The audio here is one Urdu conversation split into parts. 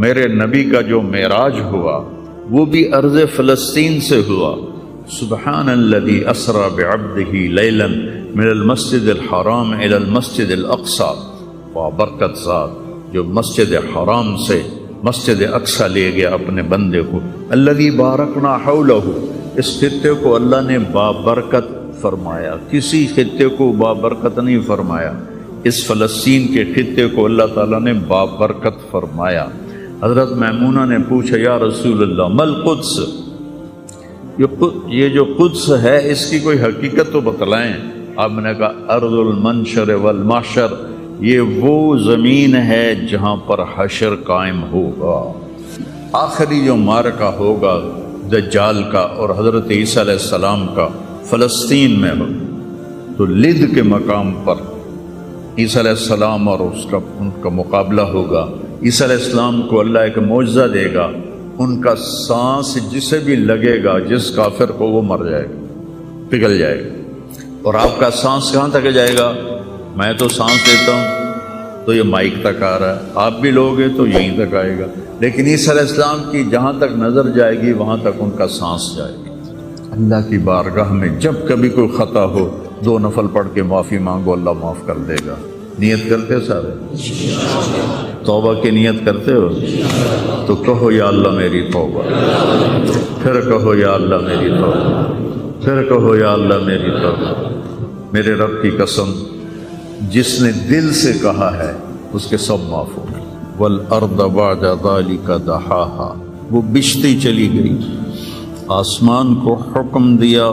میرے نبی کا جو معراج ہوا وہ بھی ارض فلسطین سے ہوا۔ سبحان الذی اسری بعبدہ لیلا من المسجد الحرام الی المسجد الاقصی، وبرکت ذات جو مسجد حرام سے مسجد اقصی لے گیا اپنے بندے کو۔ الذی بارکنا حولہ، اس خطے کو اللہ نے بابرکت فرمایا، کسی خطے کو بابرکت نہیں فرمایا، اس فلسطین کے خطے کو اللہ تعالیٰ نے بابرکت فرمایا۔ حضرت میمونہ نے پوچھا یا رسول اللہ مل قدس، یہ جو قدس ہے اس کی کوئی حقیقت تو بتلائیں۔ آپ نے کہا ارض المنشر والمحشر، یہ وہ زمین ہے جہاں پر حشر قائم ہوگا، آخری جو معرکہ ہوگا دجال کا اور حضرت عیسیٰ علیہ السلام کا فلسطین میں ہو، تو لد کے مقام پر عیسیٰ علیہ السلام اور ان کا مقابلہ ہوگا۔ عیسیٰ علیہ السلام کو اللہ ایک معجزہ دے گا، ان کا سانس جسے بھی لگے گا، جس کافر کو، وہ مر جائے گا، پگھل جائے گا۔ اور آپ کا سانس کہاں تک جائے گا؟ میں تو سانس لیتا ہوں تو یہ مائک تک آ رہا ہے، آپ بھی لوگ ہیں تو یہیں تک آئے گا، لیکن عیسیٰ علیہ السلام کی جہاں تک نظر جائے گی وہاں تک ان کا سانس جائے گی۔ اللہ کی بارگاہ میں جب کبھی کوئی خطا ہو 2 نفل پڑھ کے معافی مانگو، اللہ معاف کر دے گا۔ نیت کرتے سارے؟ توبہ کی نیت کرتے ہو تو کہو یا اللہ میری توبہ، پھر کہو یا اللہ میری توبہ، پھر کہو یا اللہ میری توبہ۔ میرے رب کی قسم، جس نے دل سے کہا ہے اس کے سب معاف ہو گئے۔ والارض بعد ذلک دحاہا، وہ بچھتی چلی گئی۔ آسمان کو حکم دیا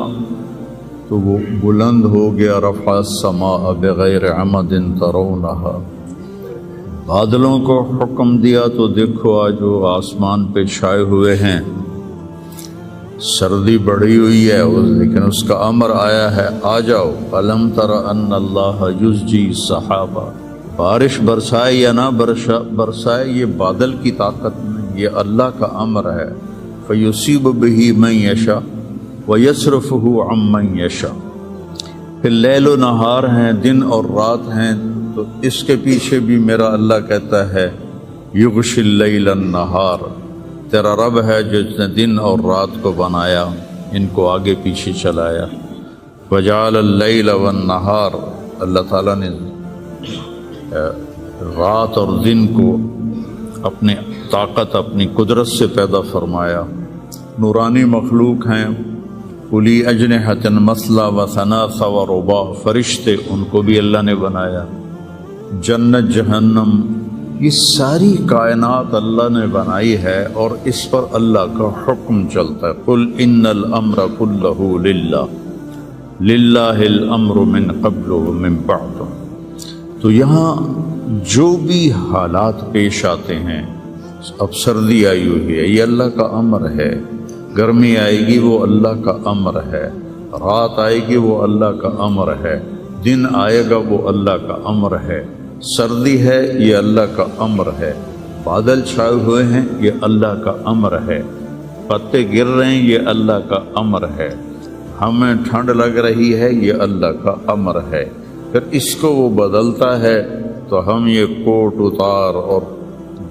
تو وہ بلند ہو گیا، رفع السماء بغیر عمد ترونہا۔ بادلوں کو حکم دیا تو دیکھو آج وہ آسمان پہ چھائے ہوئے ہیں، سردی بڑھی ہوئی ہے لیکن اس کا امر آیا ہے آ جاؤ۔ الم تر ان اللہ یزجی سحابہ، بارش برسائے یا نہ برسائے یہ بادل کی طاقت نہیں، یہ اللہ کا امر ہے۔ فیصیب بہ من یشاء ویصرفہ عن من یشاء۔ پھر لیل و نہار ہیں، دن اور رات ہیں، تو اس کے پیچھے بھی میرا اللہ کہتا ہے یغشی اللیل النہار، تیرا رب ہے جس نے دن اور رات کو بنایا، ان کو آگے پیچھے چلایا۔ وجعل اللیل والنہار، اللہ تعالیٰ نے رات اور دن کو اپنی طاقت، اپنی قدرت سے پیدا فرمایا۔ نورانی مخلوق ہیں، اولی اجنحۃ مثلا و ثلاث و رباع، فرشتے ان کو بھی اللہ نے بنایا۔ جنت جہنم، یہ ساری کائنات اللہ نے بنائی ہے اور اس پر اللہ کا حکم چلتا ہے۔ قل ان الامر کلہ للہ، للہ الامر من قبل ومن بعد۔ تو یہاں جو بھی حالات پیش آتے ہیں، اب سردی آئی ہوئی ہے یہ اللہ کا امر ہے، گرمی آئے گی وہ اللہ کا امر ہے، رات آئے گی وہ اللہ کا امر ہے، دن آئے گا وہ اللہ کا امر ہے، سردی ہے یہ اللہ کا امر ہے، بادل چھائے ہوئے ہیں یہ اللہ کا امر ہے، پتے گر رہے ہیں یہ اللہ کا امر ہے، ہمیں ٹھنڈ لگ رہی ہے یہ اللہ کا امر ہے۔ پھر اس کو وہ بدلتا ہے تو ہم یہ کوٹ اتار اور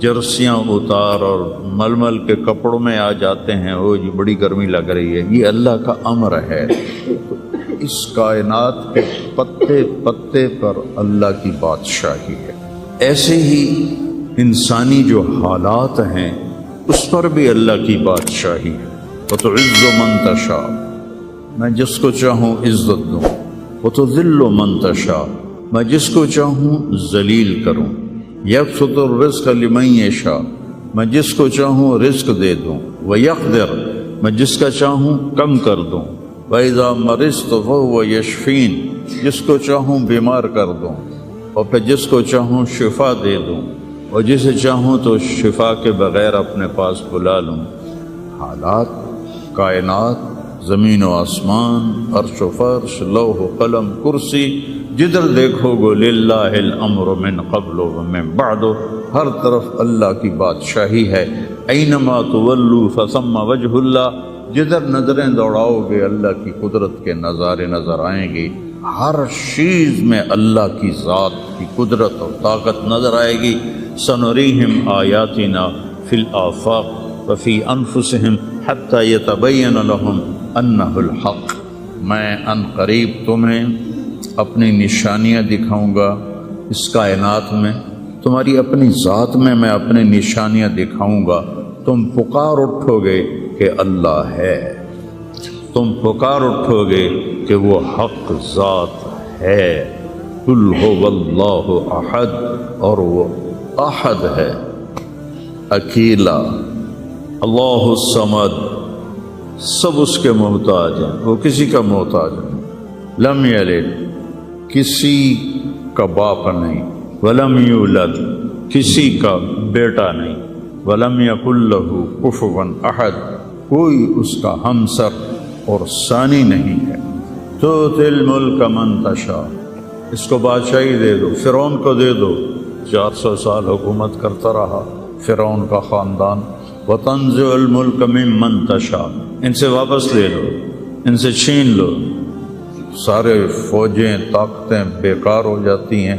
جرسیاں اتار اور ململ کے کپڑوں میں آ جاتے ہیں، وہ جی بڑی گرمی لگ رہی ہے، یہ اللہ کا امر ہے۔ اس کائنات کے پتے پتے پر اللہ کی بادشاہی ہے۔ ایسے ہی انسانی جو حالات ہیں اس پر بھی اللہ کی بادشاہی ہے۔ وَتُعِزُّ مَن تَشَاءُ، میں جس کو چاہوں عزت دوں، وَتُذِلُّ مَن تَشَاءُ، میں جس کو چاہوں ذلیل کروں، یبسط الرزق لمن یشاء، میں جس کو چاہوں رزق دے دوں، ویقدر، میں جس کا چاہوں کم کر دوں، وَإِذَا مَرِضْتُ فَهُوَ يَشْفِينِ، جس کو چاہوں بیمار کر دوں اور پھر جس کو چاہوں شفا دے دوں، اور جسے چاہوں تو شفا کے بغیر اپنے پاس بلا لوں۔ حالات، کائنات، زمین و آسمان، عرش و فرش، لوح و قلم، کرسی، جدھر دیکھو گو للہ الامر من قبل ومن بعد، ہر طرف اللہ کی بادشاہی ہے۔ اینما تولوا فثم وجہ اللہ، جدھر نظریں دوڑاؤ گے اللہ کی قدرت کے نظارے نظر آئیں گے، ہر چیز میں اللہ کی ذات کی قدرت اور طاقت نظر آئے گی۔ سنریہم آیاتنا فی الآفاق وفی انفسہم حتی یتبین لہم انہ الحق، میں ان قریب تمہیں اپنی نشانیاں دکھاؤں گا اس کائنات میں، تمہاری اپنی ذات میں میں اپنی نشانیاں دکھاؤں گا، تم پکار اٹھو گے کہ اللہ ہے، تم پکار اٹھو گے کہ وہ حق ذات ہے۔ قل هو اللہ احد، اور وہ احد ہے، اکیلا، اللہ الصمد، سب اس کے محتاج ہیں، وہ کسی کا محتاج نہیں۔ لم یلد، کسی کا باپ نہیں، ولم یولد، کسی کا بیٹا نہیں، ولم یکن لہ کفوا احد، کوئی اس کا ہمسر اور ثانی نہیں ہے۔ تؤتی الملک من تشاء، اس کو بادشاہی دے دو، فرعون کو دے دو، 400 سال حکومت کرتا رہا فرعون کا خاندان۔ وتنزع الملک ممن تشاء، ان سے واپس لے لو، ان سے چھین لو، سارے فوجیں طاقتیں بیکار ہو جاتی ہیں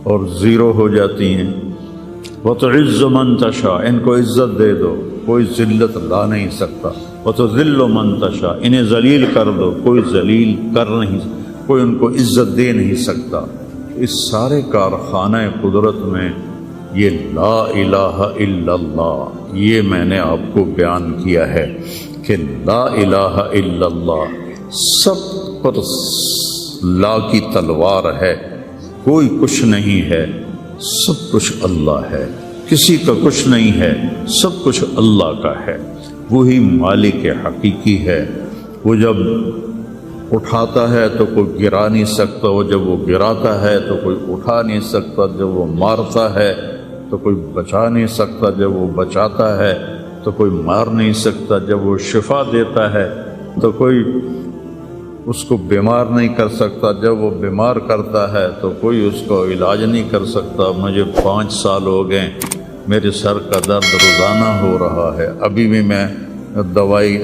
اور زیرو ہو جاتی ہیں۔ وتعز من تشاء، ان کو عزت دے دو، کوئی ذلت لا نہیں سکتا۔ وتذل من تشاء، انہیں ذلیل کر دو، کوئی ذلیل کر نہیں، کوئی ان کو عزت دے نہیں سکتا۔ اس سارے کارخانہ قدرت میں یہ لا الہ الا اللہ، یہ میں نے آپ کو بیان کیا ہے کہ لا الہ الا اللہ سب پر لا کی تلوار ہے، کوئی کچھ نہیں ہے، سب کچھ اللہ ہے، کسی کا کچھ نہیں ہے، سب کچھ اللہ کا ہے، وہی مالک حقیقی ہے۔ وہ جب اٹھاتا ہے تو کوئی گرا نہیں سکتا، وہ جب وہ گراتا ہے تو کوئی اٹھا نہیں سکتا، جب وہ مارتا ہے تو کوئی بچا نہیں سکتا، جب وہ بچاتا ہے تو کوئی مار نہیں سکتا، جب وہ شفا دیتا ہے تو کوئی اس کو بیمار نہیں کر سکتا، جب وہ بیمار کرتا ہے تو کوئی اس کو علاج نہیں کر سکتا۔ مجھے 5 سال ہو گئے، میرے سر کا درد روزانہ ہو رہا ہے، ابھی بھی میں دوائی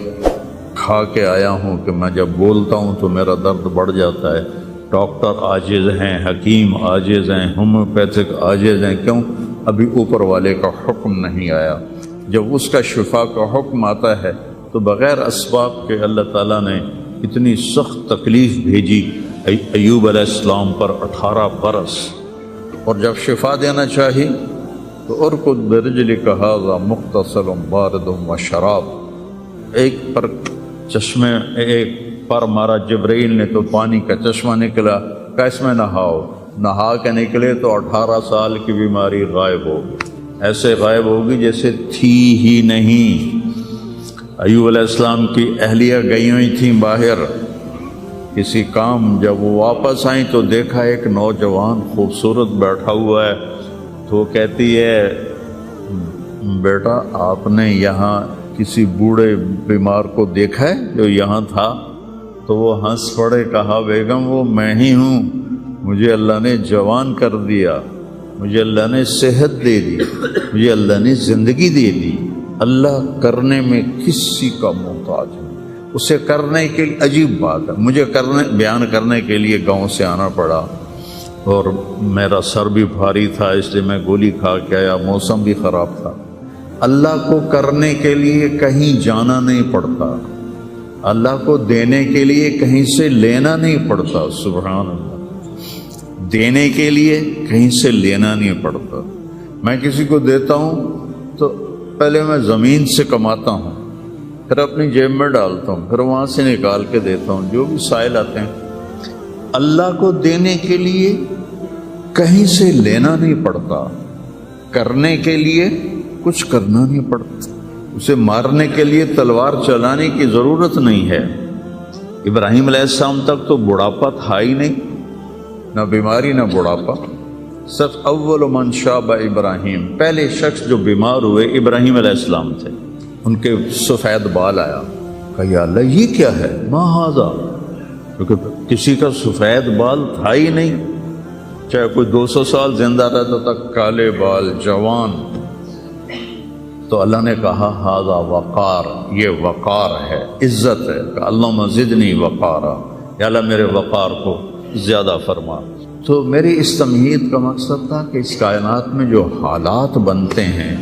کھا کے آیا ہوں کہ میں جب بولتا ہوں تو میرا درد بڑھ جاتا ہے۔ ڈاکٹر عاجز ہیں، حکیم عاجز ہیں، ہومیوپیتھک عاجز ہیں، کیوں؟ ابھی اوپر والے کا حکم نہیں آیا۔ جب اس کا شفا کا حکم آتا ہے تو بغیر اسباب کے اللہ تعالیٰ نے اتنی سخت تکلیف بھیجی ایوب علیہ السلام پر 18 برس، اور جب شفا دینا چاہی تو ارکض برجلک ھذا مغتسل بارد وشراب، ایک پر چشمے ایک پر مارا جبرائیل نے تو پانی کا چشمہ نکلا، کہ اس میں نہاؤ، نہا کے نکلے تو 18 سال کی بیماری غائب ہوگی، ایسے غائب ہوگی جیسے تھی ہی نہیں۔ ایوب علیہ السلام کی اہلیہ گئی ہوئی تھیں باہر کسی کام، جب وہ واپس آئیں تو دیکھا ایک نوجوان خوبصورت بیٹھا ہوا ہے، تو وہ کہتی ہے بیٹا آپ نے یہاں کسی بوڑھے بیمار کو دیکھا ہے جو یہاں تھا؟ تو وہ ہنس پڑے، کہا بیگم وہ میں ہی ہوں، مجھے اللہ نے جوان کر دیا، مجھے اللہ نے صحت دے دی، مجھے اللہ نے زندگی دے دی۔ اللہ کرنے میں کسی کا محتاج نہیں، اسے کرنے کے لیے عجیب بات ہے، مجھے بیان کرنے کے لیے گاؤں سے آنا پڑا اور میرا سر بھی بھاری تھا، اس لیے میں گولی کھا کے آیا، موسم بھی خراب تھا۔ اللہ کو کرنے کے لیے کہیں جانا نہیں پڑتا، اللہ کو دینے کے لیے کہیں سے لینا نہیں پڑتا، سبحان اللہ، دینے کے لیے کہیں سے لینا نہیں پڑتا۔ میں کسی کو دیتا ہوں تو پہلے میں زمین سے کماتا ہوں، پھر اپنی جیب میں ڈالتا ہوں، پھر وہاں سے نکال کے دیتا ہوں جو بھی سائل آتے ہیں۔ اللہ کو دینے کے لیے کہیں سے لینا نہیں پڑتا، کرنے کے لیے کچھ کرنا نہیں پڑتا، اسے مارنے کے لیے تلوار چلانے کی ضرورت نہیں ہے۔ ابراہیم علیہ السلام تک تو بڑھاپا تھا ہی نہیں، نہ بیماری نہ بڑھاپا۔ سب اول من شاب ابراہیم، پہلے شخص جو بیمار ہوئے ابراہیم علیہ السلام تھے، ان کے سفید بال آیا، کہا یا اللہ یہ کیا ہے، ما ھذا، کیونکہ کسی کا سفید بال تھا ہی نہیں، چاہے کوئی 200 سال زندہ رہتا تھا، کالے بال جوان۔ تو اللہ نے کہا ھذا وقار، یہ وقار ہے، عزت ہے، کہ اللہم زدنی وقارا، یا اللہ میرے وقار کو زیادہ فرما۔ تو میری اس تمہید کا مقصد تھا کہ اس کائنات میں جو حالات بنتے ہیں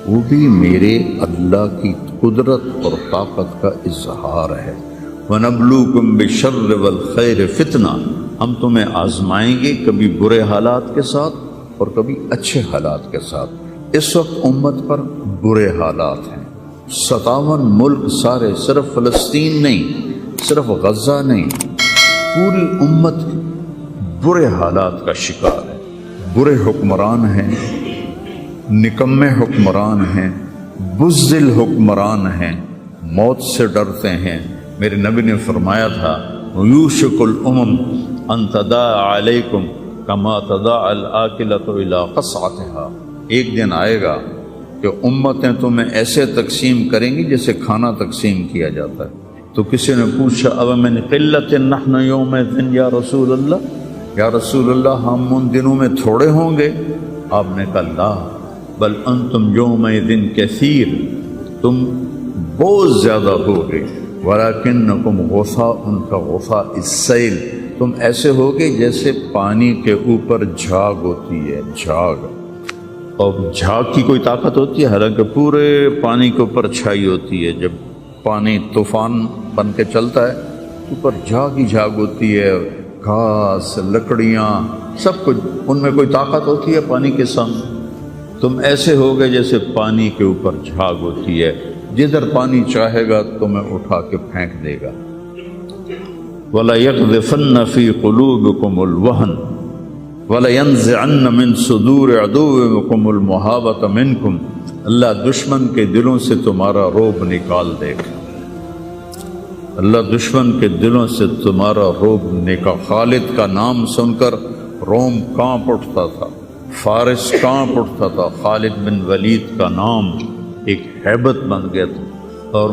وہ بھی میرے اللہ کی قدرت اور طاقت کا اظہار ہے۔ وَنَبْلُوكُمْ بِالشَّرِّ وَالْخَيْرِ فِتْنَةً، ہم تمہیں آزمائیں گے کبھی برے حالات کے ساتھ اور کبھی اچھے حالات کے ساتھ۔ اس وقت امت پر برے حالات ہیں، 57 ملک سارے، صرف فلسطین نہیں، صرف غزہ نہیں، پوری امت برے حالات کا شکار ہے۔ برے حکمران ہیں، نکمے حکمران ہیں، بزدل حکمران ہیں، موت سے ڈرتے ہیں۔ میرے نبی نے فرمایا تھا یوشک الامم ان تداعی علیکم کما تداعی الآکلۃ الی قصعتها، ایک دن آئے گا کہ امتیں تمہیں ایسے تقسیم کریں گی جیسے کھانا تقسیم کیا جاتا ہے۔ تو کسی نے پوچھا اب من قلت نحن یومئذ یا رسول اللہ، یا رسول اللہ ہم ان دنوں میں تھوڑے ہوں گے؟ آپ نے کہا لا بل انتم یومئذ کثیر، تم بہت زیادہ ہوگے، ولیکنکم غثاء کغثاء السیل، تم ایسے ہوگے جیسے پانی کے اوپر جھاگ ہوتی ہے، جھاگ، اور جھاگ کی کوئی طاقت ہوتی ہے؟ حالانکہ پورے پانی کے اوپر چھائی ہوتی ہے، جب پانی طوفان بن کے چلتا ہے اوپر جھاگ ہی جھاگ ہوتی ہے، گھاس، لکڑیاں، سب کچھ، ان میں کوئی طاقت ہوتی ہے پانی کے سامنے؟ تم ایسے ہوگے جیسے پانی کے اوپر جھاگ ہوتی ہے، جدھر پانی چاہے گا تمہیں اٹھا کے پھینک دے گا۔ وَلَيَقْذِفَنَّ فِي قُلُوبِكُمُ الْوَهْنَ وَلَيَنزِعَنَّ مِن صُدُورِ عَدُوِّكُمُ الْمُهَابَةَ مِنكُمْ، اللہ دشمن کے دلوں سے تمہارا رعب نکال دے گا، اللہ دشمن کے دلوں سے تمہارا رعب نکال۔ خالد کا نام سن کر روم کانپ اٹھتا تھا، فارس کانپ اٹھتا تھا، خالد بن ولید کا نام ایک ہیبت بن گیا تھا۔ اور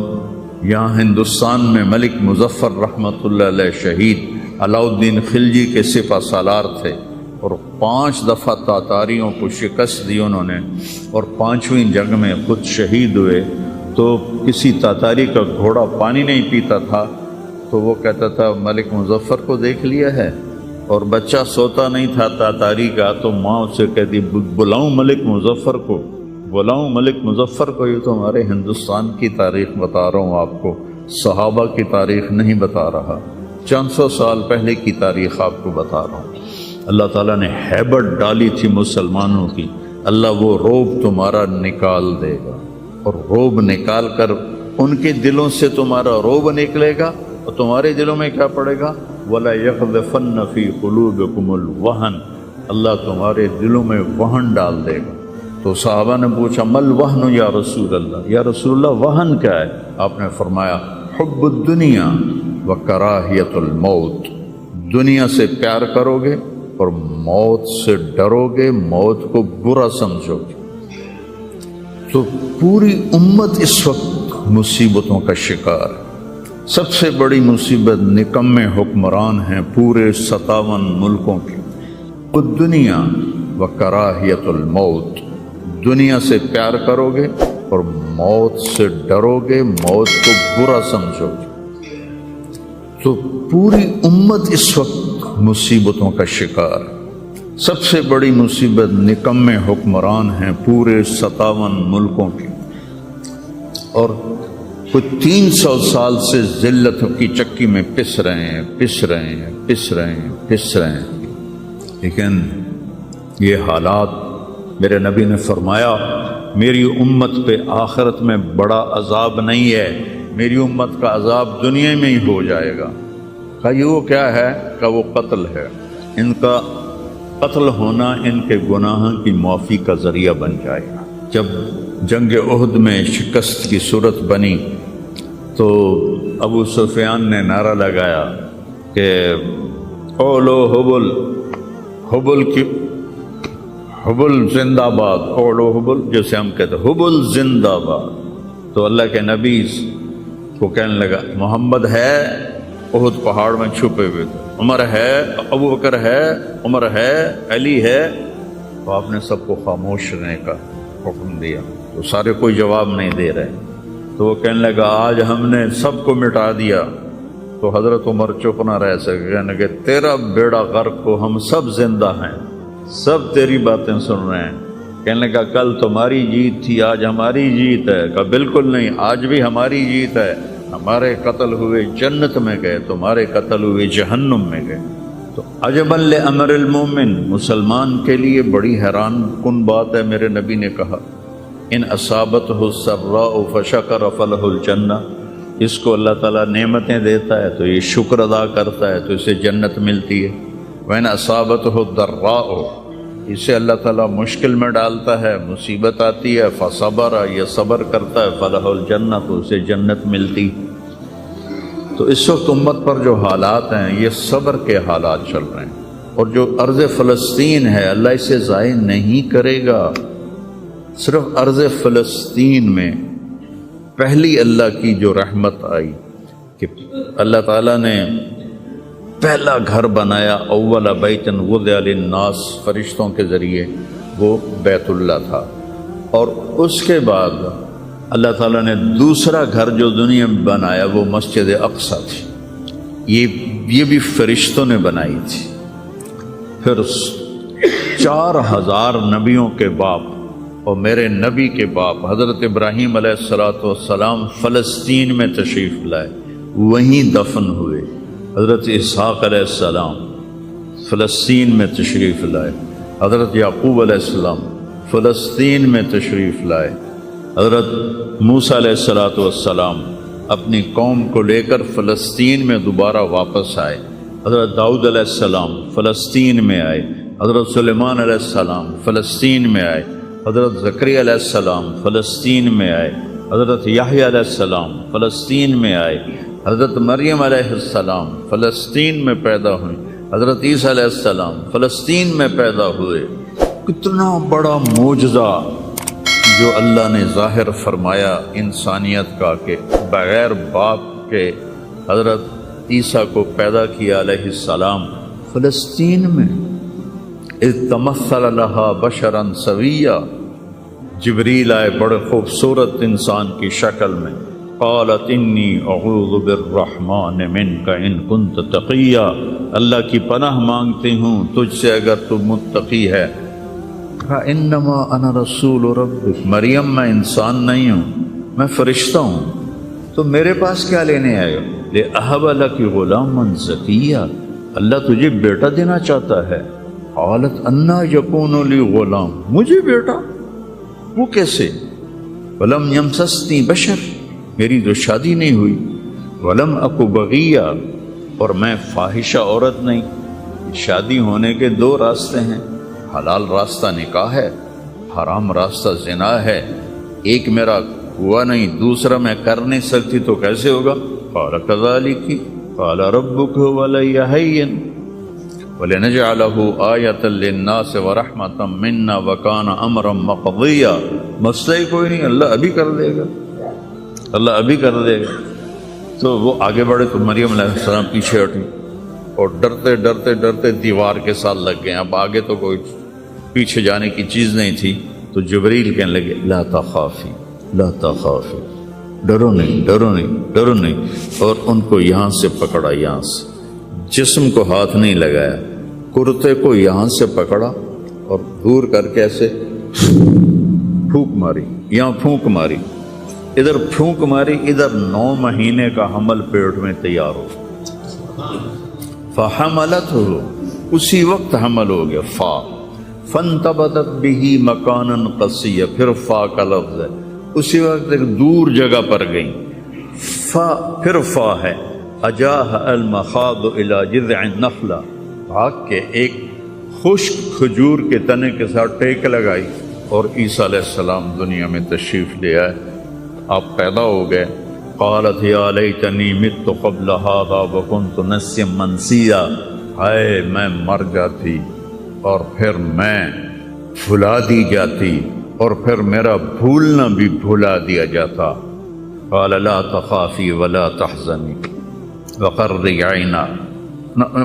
یہاں ہندوستان میں ملک مظفر رحمۃ اللہ علیہ شہید علاؤالدین خلجی کے سپہ سالار تھے، اور 5 دفعہ تاتاریوں کو شکست دی انہوں نے، اور 5ویں جنگ میں خود شہید ہوئے۔ تو کسی تاتاری کا گھوڑا پانی نہیں پیتا تھا تو وہ کہتا تھا ملک مظفر کو دیکھ لیا ہے، اور بچہ سوتا نہیں تھا تاتاری کا تو ماں اسے کہتی بلاؤں ملک مظفر کو، بلاؤں ملک مظفر کو۔ یہ تو ہمارے ہندوستان کی تاریخ بتا رہا ہوں آپ کو، صحابہ کی تاریخ نہیں بتا رہا، 400 سال پہلے کی تاریخ آپ کو بتا رہا ہوں۔ اللہ تعالیٰ نے ہیبت ڈالی تھی مسلمانوں کی، اللہ وہ رعب تمہارا نکال دے گا، اور رعب نکال کر ان کے دلوں سے تمہارا رعب نکلے گا، اور تمہارے دلوں میں کیا پڑے گا؟ وَلَا يَقْذِفَنَّ فِي قُلُوبِكُمُ الْوَهْنَ، اللہ تمہارے دلوں میں وہن ڈال دے گا۔ تو صحابہ نے پوچھا مل وہن یا رسول اللہ، یا رسول اللہ وہن کیا ہے؟ آپ نے فرمایا حب الدنیا و کراہیت الموت، دنیا سے پیار کرو گے اور موت سے ڈرو گے، موت کو برا سمجھو گے۔ تو پوری امت اس وقت مصیبتوں کا شکار ہے۔ سب سے بڑی مصیبت نکمے حکمران ہیں پورے 57 ملکوں کی۔ الدنیا و کراہیت الموت، دنیا سے پیار کرو گے اور موت سے ڈرو گے، موت کو برا سمجھو گے۔ تو پوری امت اس وقت مصیبتوں کا شکار ہے۔ سب سے بڑی مصیبت نکمے حکمران ہیں پورے 57 ملکوں کی، اور کچھ 300 سال سے ذلت کی چکی میں پس رہے ہیں، پس رہے ہیں، پس رہے ہیں، پس رہے ہیں۔ لیکن یہ حالات، میرے نبی نے فرمایا میری امت پہ آخرت میں بڑا عذاب نہیں ہے، میری امت کا عذاب دنیا میں ہی ہو جائے گا۔ کہا یہ وہ کیا ہے؟ کہ وہ قتل ہے، ان کا قتل ہونا ان کے گناہوں کی معافی کا ذریعہ بن جائے گا۔ جب جنگ احد میں شکست کی صورت بنی تو ابو سفیان نے نعرہ لگایا کہ اولو حبل، حبل کی حبل زندہ باد، اولو حبل، جیسے ہم کہتے ہیں حبل زندہ باد۔ تو اللہ کے نبی کو کہنے لگا محمد ہے احد پہاڑ میں چھپے ہوئے تھے، عمر ہے، ابو بکر ہے، عمر ہے، علی ہے۔ تو آپ نے سب کو خاموش رہنے کا حکم دیا، تو سارے کوئی جواب نہیں دے رہے۔ تو وہ کہنے لگا آج ہم نے سب کو مٹا دیا۔ تو حضرت عمر چپ نہ رہ سکے، کہنے کہ تیرا بیڑا غرق کو، ہم سب زندہ ہیں، سب تیری باتیں سن رہے ہیں، کہنے لگا کل تمہاری جیت تھی آج ہماری جیت ہے۔ کہا بالکل نہیں، آج بھی ہماری جیت ہے، ہمارے قتل ہوئے جنت میں گئے، تمہارے قتل ہوئے جہنم میں گئے۔ تو عجبا لامر المومن، مسلمان کے لیے بڑی حیران کن بات ہے، میرے نبی نے کہا ان اصابتہ السراء فشکر فلہ الجنہ، اس کو اللہ تعالیٰ نعمتیں دیتا ہے تو یہ شکر ادا کرتا ہے تو اسے جنت ملتی ہے۔ وَإِنْ أَصَابَتْهُ الضَّرَّاءُ، اسے اللہ تعالیٰ مشکل میں ڈالتا ہے، مصیبت آتی ہے، فصبر، یہ صبر کرتا ہے، فلہ الجنہ، تو اسے جنت ملتی۔ تو اس وقت امت پر جو حالات ہیں یہ صبر کے حالات چل رہے ہیں، اور جو ارض فلسطین ہے اللہ اسے ضائع نہیں کرے گا۔ صرف ارض فلسطین میں پہلی اللہ کی جو رحمت آئی کہ اللہ تعالیٰ نے پہلا گھر بنایا، اول بیت وضع للناس، فرشتوں کے ذریعے، وہ بیت اللہ تھا، اور اس کے بعد اللہ تعالیٰ نے دوسرا گھر جو دنیا میں بنایا وہ مسجد اقصیٰ تھی، یہ بھی فرشتوں نے بنائی تھی۔ پھر 4000 نبیوں کے باپ اور میرے نبی کے باپ حضرت ابراہیم علیہ السلام فلسطین میں تشریف لائے، وہیں دفن ہوئے۔ حضرت اسحاق علیہ السلام فلسطین میں تشریف لائے، حضرت یعقوب علیہ السلام فلسطین میں تشریف لائے، حضرت موسیٰ علیہ السلام اپنی قوم کو لے کر فلسطین میں دوبارہ واپس آئے، حضرت داؤد علیہ السلام فلسطین میں آئے، حضرت سلیمان علیہ السلام فلسطین میں آئے، حضرت زکریا علیہ السلام فلسطین میں آئے، حضرت یحییٰ علیہ السلام فلسطین میں آئے، حضرت مریم علیہ السلام فلسطین میں پیدا ہوئی، حضرت عیسیٰ علیہ السلام فلسطین میں پیدا ہوئے۔ کتنا بڑا معجزہ جو اللہ نے ظاہر فرمایا انسانیت کا کہ بغیر باپ کے حضرت عیسیٰ کو پیدا کیا علیہ السلام فلسطین میں۔ اذ تمثل لہا بشرا سویا، جبریل آئے بڑے خوبصورت انسان کی شکل میں، قالت انی اعوذ بالرحمن منک ان کنت تقیا، اللہ کی پناہ مانگتی ہوں تجھ سے اگر تو متقی ہے۔ کہا انما انا رسول ربک، مریم میں انسان نہیں ہوں، میں فرشتہ ہوں، تو میرے پاس کیا لینے آئے ہو؟ لأہب لک غلاما زکیا، اللہ تجھے بیٹا دینا چاہتا ہے۔ قالت انا یکون لی غلام، مجھے بیٹا؟ وہ کیسے؟ ولم یمسسنی بشر، میری تو شادی نہیں ہوئی، ولم اکو بغیہ، اور میں فاحشہ عورت نہیں۔ شادی ہونے کے دو راستے ہیں، حلال راستہ نکاح ہے، حرام راستہ زنا ہے، ایک میرا ہوا نہیں، دوسرا میں کر نہیں سکتی، تو کیسے ہوگا؟ قال کذالک قال ربک ولی حین وَلِنَجْعَلَهُ آیَةً لِلنَّاسِ وَرَحْمَةً مِنَّا وَكَانَ أَمْرًا مَقْضِيًّا، مسئلہ ہی کوئی نہیں، اللہ ابھی کر دے گا، اللہ ابھی کر دے گا۔ تو وہ آگے بڑھے تو مریم علیہ السلام پیچھے ہٹی اور ڈرتے ڈرتے ڈرتے دیوار کے ساتھ لگ گئے۔ اب آگے تو کوئی پیچھے جانے کی چیز نہیں تھی، تو جبریل کہنے لگے لا تخافی لا تخافی، ڈرو نہیں ڈرو نہیں ڈرو نہیں، اور ان کو یہاں سے پکڑا، یہاں سے، جسم کو ہاتھ نہیں لگایا، کرتے کو یہاں سے پکڑا اور دور کر کے ایسے پھونک ماری، یہاں پھونک ماری، ادھر پھونک ماری، ادھر 9 مہینے کا حمل پیٹ میں تیار ہو، فحملتہ، اسی وقت حمل ہو گیا، فا فانتبذت بہ مکانا قصیا، پھر فا کا لفظ ہے، اسی وقت ایک دور جگہ پر گئی، فا پھر فا ہے، اجاہ المخاض الى جذع النخلہ، بھاگ کے ایک خشک کھجور کے تنے کے ساتھ ٹیک لگائی، اور عیسیٰ علیہ السلام دنیا میں تشریف لے آئے، آپ پیدا ہو گئے۔ قالت یا لیتنی مت قبل هذا وکنت نسیا منسیا، ہائے میں مر جاتی اور پھر میں بھلا دی جاتی، اور پھر میرا بھولنا بھی بھلا دیا جاتا۔ قال لا تخافی ولا تحزنی وقرری عینا،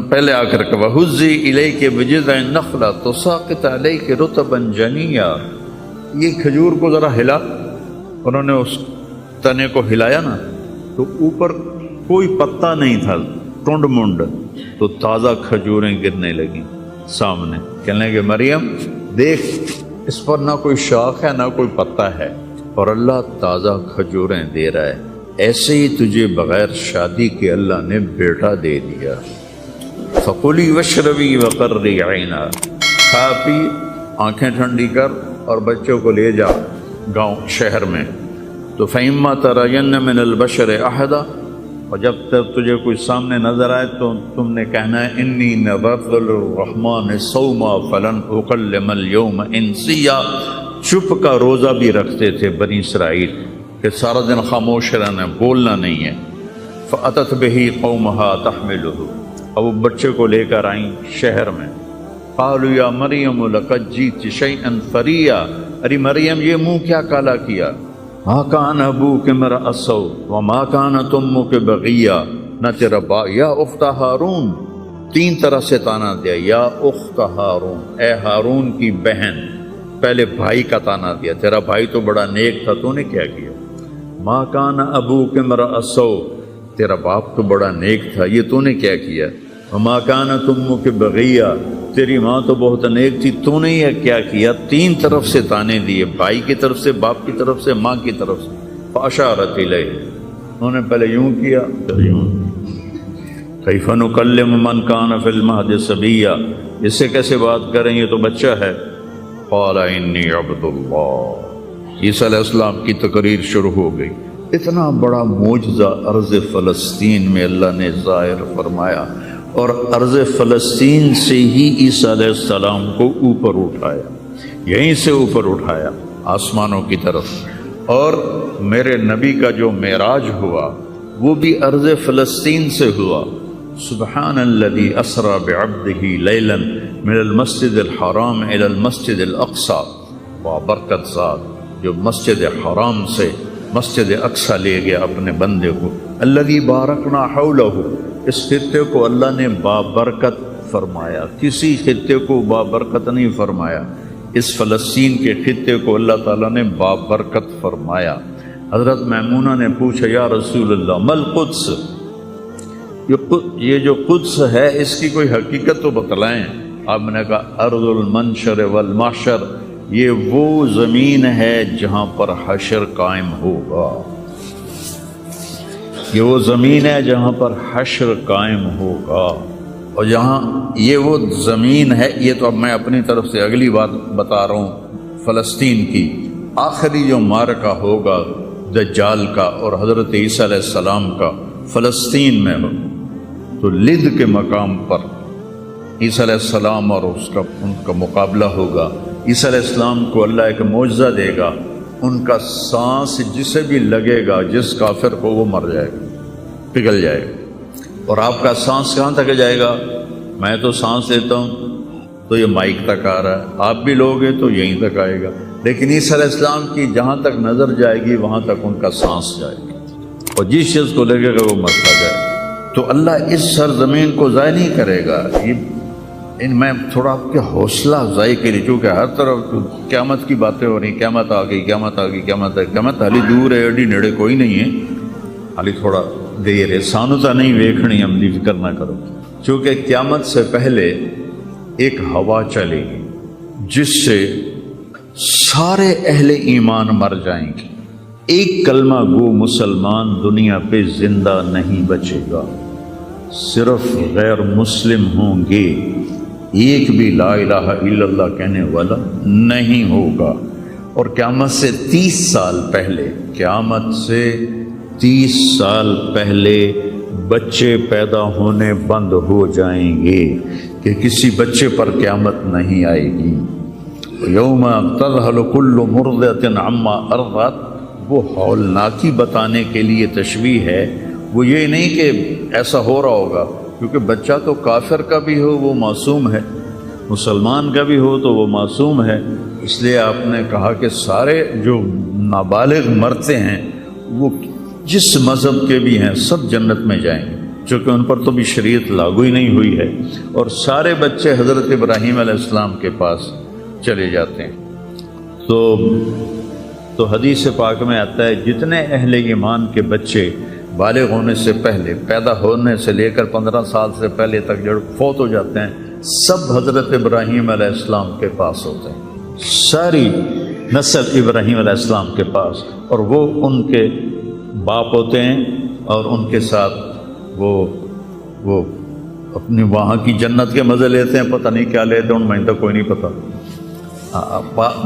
پہلے آ کر کے وَهُزِّي إِلَيْكِ بِجِذْعِ النَّخْلَةِ تُسَاقِطْ عَلَيْكِ رُطَبًا جَنِيًّا، یہ کھجور کو ذرا ہلا، انہوں نے اس تنے کو ہلایا نا تو اوپر کوئی پتا نہیں تھا، ٹنڈ منڈ، تو تازہ کھجوریں گرنے لگیں سامنے، کہنے لگے مریم دیکھ اس پر نہ کوئی شاخ ہے نہ کوئی پتا ہے، اور اللہ تازہ کھجوریں دے رہا ہے، ایسے ہی تجھے بغیر شادی کے اللہ نے بیٹا دے دیا۔ فَقُلِي وَاشْرَبِي وَقَرِّي عَيْنًا، کھا پی، آنکھیں ٹھنڈی کر اور بچوں کو لے جا گاؤں شہر میں۔ تو فَإِمَّا تَرَيَنَّ مِنَ الْبَشَرِ أَحَدًا، اور جب تک تجھے کوئی سامنے نظر آئے تو تم نے کہنا ہے انی نذرت للرحمن صوما فلن اکلم اليوم انسیا۔ چپ کا روزہ بھی رکھتے تھے بنی اسرائیل کہ سارا دن خاموش رہنا، بولنا نہیں ہے۔ فأتت بہ قومہا تحملہ، اب وہ بچے کو لے کر آئیں شہر میں۔ قالوا یا مریم لقد جئت شیئا فریا، ارے مریم یہ منہ کیا کالا کیا؟ ما کان ابوک امرأ سوء وما کانت امک بغیہ، نہ تیرا یا اخت ہارون، تین طرح سے تانا دیا، یا اخت ہارون، اے ہارون کی بہن، پہلے بھائی کا تانا دیا، تیرا بھائی تو بڑا نیک تھا، تو نے کیا کیا؟ ما کان ابوک امرأ سوء، تیرا باپ تو بڑا نیک تھا، یہ تو نے کیا کیا؟ وما کانت امک بغیہ، تیری ماں تو بہت نیک تھی، تو نے یہ کیا کیا؟ تین طرف سے تانے دیے، بھائی کی طرف سے، باپ کی طرف سے، ماں کی طرف سے۔ فاشارت الیہ، انہوں نے پہلے یوں کیا پھر یوں۔ کیف نکلم من کان فی المہد صبیا، اس سے کیسے بات کریں، یہ تو بچہ ہے۔ قال انی عبد اللہ، عیسیٰ علیہ السلام کی تقریر شروع ہو گئی۔ اتنا بڑا معجزہ ارض فلسطین میں اللہ نے ظاہر فرمایا، اور ارض فلسطین سے ہی عیسیٰ علیہ السلام کو اوپر اٹھایا، یہیں سے اوپر اٹھایا آسمانوں کی طرف۔ اور میرے نبی کا جو معراج ہوا وہ بھی ارض فلسطین سے ہوا۔ سبحان الذی اسری بعبدہ لیلا من المسجد الحرام الی المسجد الاقصی، بابرکت ذات جو مسجد حرام سے مسجد اقصی لے گیا اپنے بندے کو۔ الذی بارکنا حولہ، اس خطے کو اللہ نے بابرکت فرمایا، کسی خطے کو بابرکت نہیں فرمایا، اس فلسطین کے خطے کو اللہ تعالیٰ نے بابرکت فرمایا۔ حضرت میمونہ نے پوچھا یا رسول اللہ مل قدس، یہ جو قدس ہے اس کی کوئی حقیقت تو بتلائیں۔ آپ نے کہا ارض المنشر والمحشر، یہ وہ زمین ہے جہاں پر حشر قائم ہوگا، یہ وہ زمین ہے جہاں پر حشر قائم ہوگا۔ اور جہاں یہ وہ زمین ہے، یہ تو اب میں اپنی طرف سے اگلی بات بتا رہا ہوں، فلسطین کی آخری جو معرکہ ہوگا دجال کا اور حضرت عیسیٰ علیہ السلام کا فلسطین میں ہو، تو لد کے مقام پر عیسیٰ علیہ السلام اور ان کا مقابلہ ہوگا۔ عیسیٰ علیہ السلام کو اللہ ایک معجزہ دے گا، ان کا سانس جسے بھی لگے گا، جس کافر کو، وہ مر جائے گا، پگھل جائے گا۔ اور آپ کا سانس کہاں تک جائے گا؟ میں تو سانس لیتا ہوں تو یہ مائک تک آ رہا ہے، آپ بھی لوگ ہیں تو یہیں تک آئے گا، لیکن عیسیٰ علیہ السلام کی جہاں تک نظر جائے گی وہاں تک ان کا سانس جائے گا، اور جس چیز کو لگے گا وہ مرتا جائے گا۔ تو اللہ اس سرزمین کو ضائع نہیں کرے گا۔ ان میں تھوڑا آپ کے حوصلہ افزائی کے لیے، چونکہ ہر طرف قیامت کی باتیں ہو رہی، قیامت آ گئی، قیامت آ گئی، قیامت ہے، قیامت حالی دور ہے، ایڈی نیڑے کوئی نہیں ہے، حالی تھوڑا دیر ہے، سانوتا نہیں ویکھنی، عملی فکر نہ کرو۔ چونکہ قیامت سے پہلے ایک ہوا چلے گی جس سے سارے اہل ایمان مر جائیں گے، ایک کلمہ گو مسلمان دنیا پہ زندہ نہیں بچے گا، صرف غیر مسلم ہوں گے، ایک بھی لا الہ الا اللہ کہنے والا نہیں ہوگا۔ اور قیامت سے 30 سال پہلے، قیامت سے 30 سال پہلے بچے پیدا ہونے بند ہو جائیں گے کہ کسی بچے پر قیامت نہیں آئے گی۔ یوم تذہل کل مرضعۃ عما ارضعت، وہ ہولناکی بتانے کے لیے تشبیہ ہے، وہ یہ نہیں کہ ایسا ہو رہا ہوگا، کیونکہ بچہ تو کافر کا بھی ہو وہ معصوم ہے، مسلمان کا بھی ہو تو وہ معصوم ہے، اس لیے آپ نے کہا کہ سارے جو نابالغ مرتے ہیں وہ جس مذہب کے بھی ہیں سب جنت میں جائیں گے، چونکہ ان پر تو بھی شریعت لاگو ہی نہیں ہوئی ہے، اور سارے بچے حضرت ابراہیم علیہ السلام کے پاس چلے جاتے ہیں۔ تو حدیث پاک میں آتا ہے جتنے اہل ایمان کے بچے بالغ ہونے سے پہلے، پیدا ہونے سے لے کر 15 سال سے پہلے تک جو فوت ہو جاتے ہیں، سب حضرت ابراہیم علیہ السلام کے پاس ہوتے ہیں۔ ساری نسل ابراہیم علیہ السلام کے پاس، اور وہ ان کے باپ ہوتے ہیں، اور ان کے ساتھ وہ اپنی وہاں کی جنت کے مزے لیتے ہیں، پتہ نہیں کیا لیتے ہیں، ان میں تو کوئی نہیں پتہ۔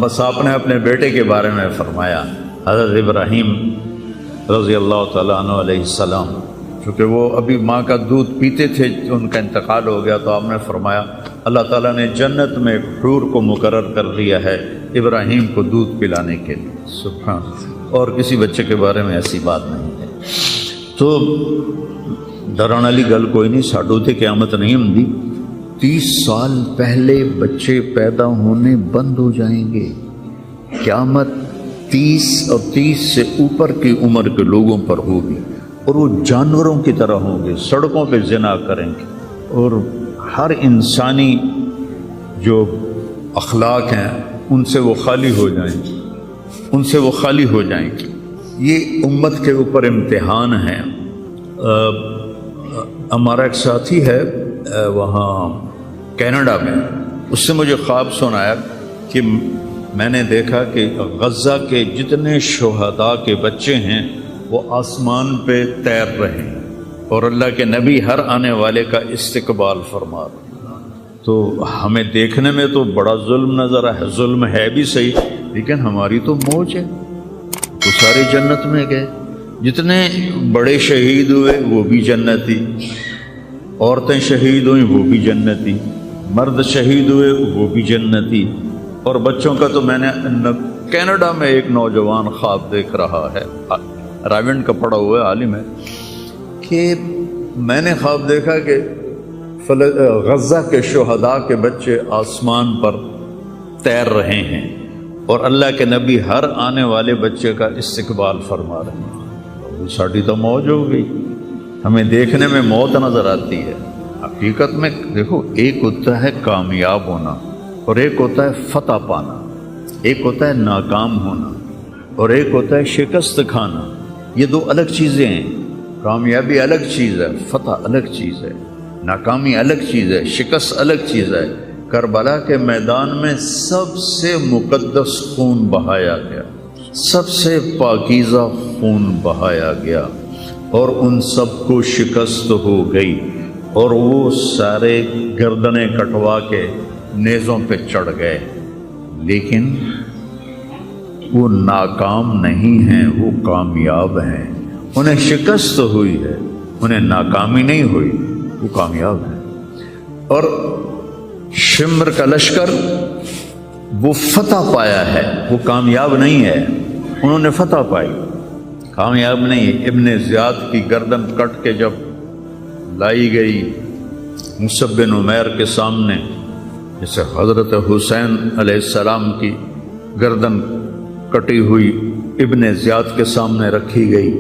بس آپ نے اپنے بیٹے کے بارے میں فرمایا، حضرت ابراہیم رضی اللہ تعالیٰ عنہ علیہ السلام، چونکہ وہ ابھی ماں کا دودھ پیتے تھے، ان کا انتقال ہو گیا، تو آپ نے فرمایا اللہ تعالیٰ نے جنت میں ایک حور کو مقرر کر دیا ہے ابراہیم کو دودھ پلانے کے لیے۔ سبحان اللہ، اور کسی بچے کے بارے میں ایسی بات نہیں ہے۔ تو ڈرن والی گل کوئی نہیں، ساڈو تے قیامت نہیں ہوندی، 30 سال پہلے بچے پیدا ہونے بند ہو جائیں گے، قیامت 30 اور 30 سے اوپر کی عمر کے لوگوں پر ہوگی، اور وہ جانوروں کی طرح ہوں گے، سڑکوں پہ زنا کریں گے، اور ہر انسانی جو اخلاق ہیں ان سے وہ خالی ہو جائیں گے، ان سے وہ خالی ہو جائیں گے۔ یہ امت کے اوپر امتحان ہے۔ ہمارا ایک ساتھی ہے وہاں کینیڈا میں، اس سے مجھے خواب سنایا کہ میں نے دیکھا کہ غزہ کے جتنے شہداء کے بچے ہیں وہ آسمان پہ تیر رہے ہیں، اور اللہ کے نبی ہر آنے والے کا استقبال فرما رہے ہیں۔ تو ہمیں دیکھنے میں تو بڑا ظلم نظر ہے، ظلم ہے بھی صحیح، لیکن ہماری تو موج ہے، تو سارے جنت میں گئے، جتنے بڑے شہید ہوئے وہ بھی جنتی، عورتیں شہید ہوئیں وہ بھی جنتی، مرد شہید ہوئے وہ بھی جنتی، اور بچوں کا تو میں نے کینیڈا میں ایک نوجوان خواب دیکھ رہا ہے، راونڈ کا پڑھا ہوا ہے، عالم ہے، کہ میں نے خواب دیکھا کہ غزہ کے شہداء کے بچے آسمان پر تیر رہے ہیں، اور اللہ کے نبی ہر آنے والے بچے کا استقبال فرما رہے ہیں۔ ساڑھی تو موج ہو گئی، ہمیں دیکھنے میں موت نظر آتی ہے، حقیقت میں دیکھو ایک ہوتا ہے کامیاب ہونا، اور ایک ہوتا ہے فتح پانا، ایک ہوتا ہے ناکام ہونا، اور ایک ہوتا ہے شکست کھانا۔ یہ دو الگ چیزیں ہیں، کامیابی الگ چیز ہے، فتح الگ چیز ہے، ناکامی الگ چیز ہے، شکست الگ چیز ہے۔ کربلا کے میدان میں سب سے مقدس خون بہایا گیا، سب سے پاکیزہ خون بہایا گیا، اور ان سب کو شکست ہو گئی، اور وہ سارے گردنیں کٹوا کے نیزوں پہ چڑھ گئے، لیکن وہ ناکام نہیں ہیں، وہ کامیاب ہیں۔ انہیں شکست ہوئی ہے، انہیں ناکامی نہیں ہوئی، وہ کامیاب ہیں۔ اور شمر کا لشکر وہ فتح پایا ہے، وہ کامیاب نہیں ہے، انہوں نے فتح پائی، کامیاب نہیں۔ ابن زیاد کی گردن کٹ کے جب لائی گئی مصعب بن عمیر کے سامنے، جیسے حضرت حسین علیہ السلام کی گردن کٹی ہوئی ابن زیاد کے سامنے رکھی گئی،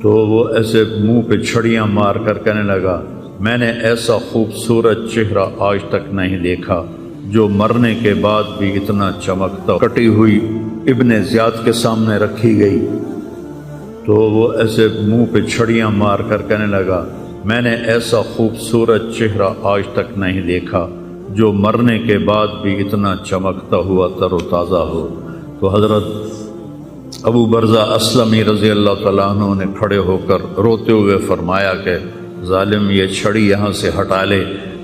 تو وہ ایسے منہ پہ چھڑیاں مار کر کہنے لگا، میں نے ایسا خوبصورت چہرہ آج تک نہیں دیکھا جو مرنے کے بعد بھی اتنا چمکتا۔ کٹی ہوئی ابن زیاد کے سامنے رکھی گئی تو وہ ایسے منہ پہ چھڑیاں مار کر کہنے لگا، میں نے ایسا خوبصورت چہرہ آج تک نہیں دیکھا جو مرنے کے بعد بھی اتنا چمکتا ہوا تر و تازہ ہو۔ تو حضرت ابو برزہ اسلمی رضی اللہ تعالیٰ عنہ نے کھڑے ہو کر روتے ہوئے فرمایا کہ ظالم یہ چھڑی یہاں سے ہٹا لے،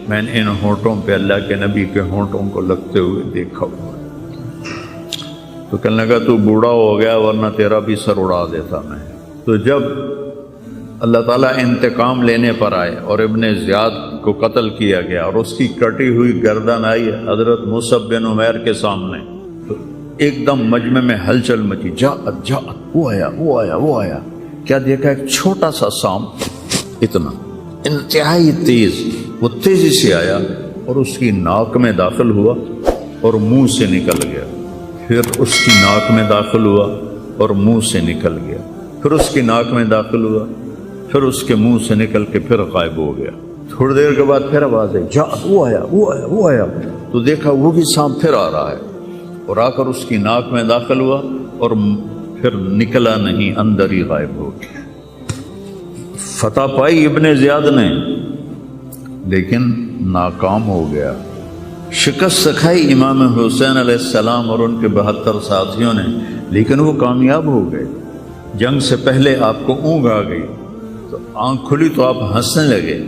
میں نے ان ہونٹوں پہ اللہ کے نبی کے ہونٹوں کو لگتے ہوئے دیکھا ہوا۔ تو کہنے لگا تو بوڑھا ہو گیا ورنہ تیرا بھی سر اڑا دیتا میں۔ تو جب اللہ تعالیٰ انتقام لینے پر آئے اور ابن زیاد کو قتل کیا گیا اور اس کی کٹی ہوئی گردن آئی حضرت مصعب بن عمیر کے سامنے، تو ایک دم مجمع میں ہلچل مچی، جاءت جاءت، وہ آیا وہ آیا وہ آیا۔ کیا دیکھا؟ ایک چھوٹا سا سانپ، اتنا انتہائی تیز، وہ تیزی سے آیا اور اس کی ناک میں داخل ہوا اور منہ سے نکل گیا، پھر اس کی ناک میں داخل ہوا اور منہ سے نکل گیا، پھر اس کی ناک میں داخل ہوا، پھر اس کے منہ سے نکل کے پھر غائب ہو گیا۔ تھوڑی دیر کے بعد پھر آواز ہے، جاءت، وہ آیا وہ آیا وہ آیا۔ تو دیکھا وہ بھی سانپ پھر آ رہا ہے اور آ کر اس کی ناک میں داخل ہوا اور پھر نکلا نہیں، اندر ہی غائب ہو گیا۔ فتح پائی ابن زیاد نے لیکن ناکام ہو گیا۔ شکست سکھائی امام حسین علیہ السلام اور ان کے 72 ساتھیوں نے، لیکن وہ کامیاب ہو گئے۔ جنگ سے پہلے آپ کو اونگ آ گئی تو آنکھ کھلی تو آپ ہنسنے لگے۔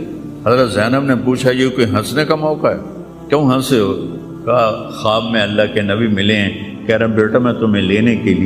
حضرت زینب نے پوچھا یہ کوئی ہنسنے کا موقع ہے، کیوں ہنسے ہو؟ کہا خواب میں اللہ کے نبی ملے ہیں، کہہ رہے بیٹا میں تمہیں لینے کے لیے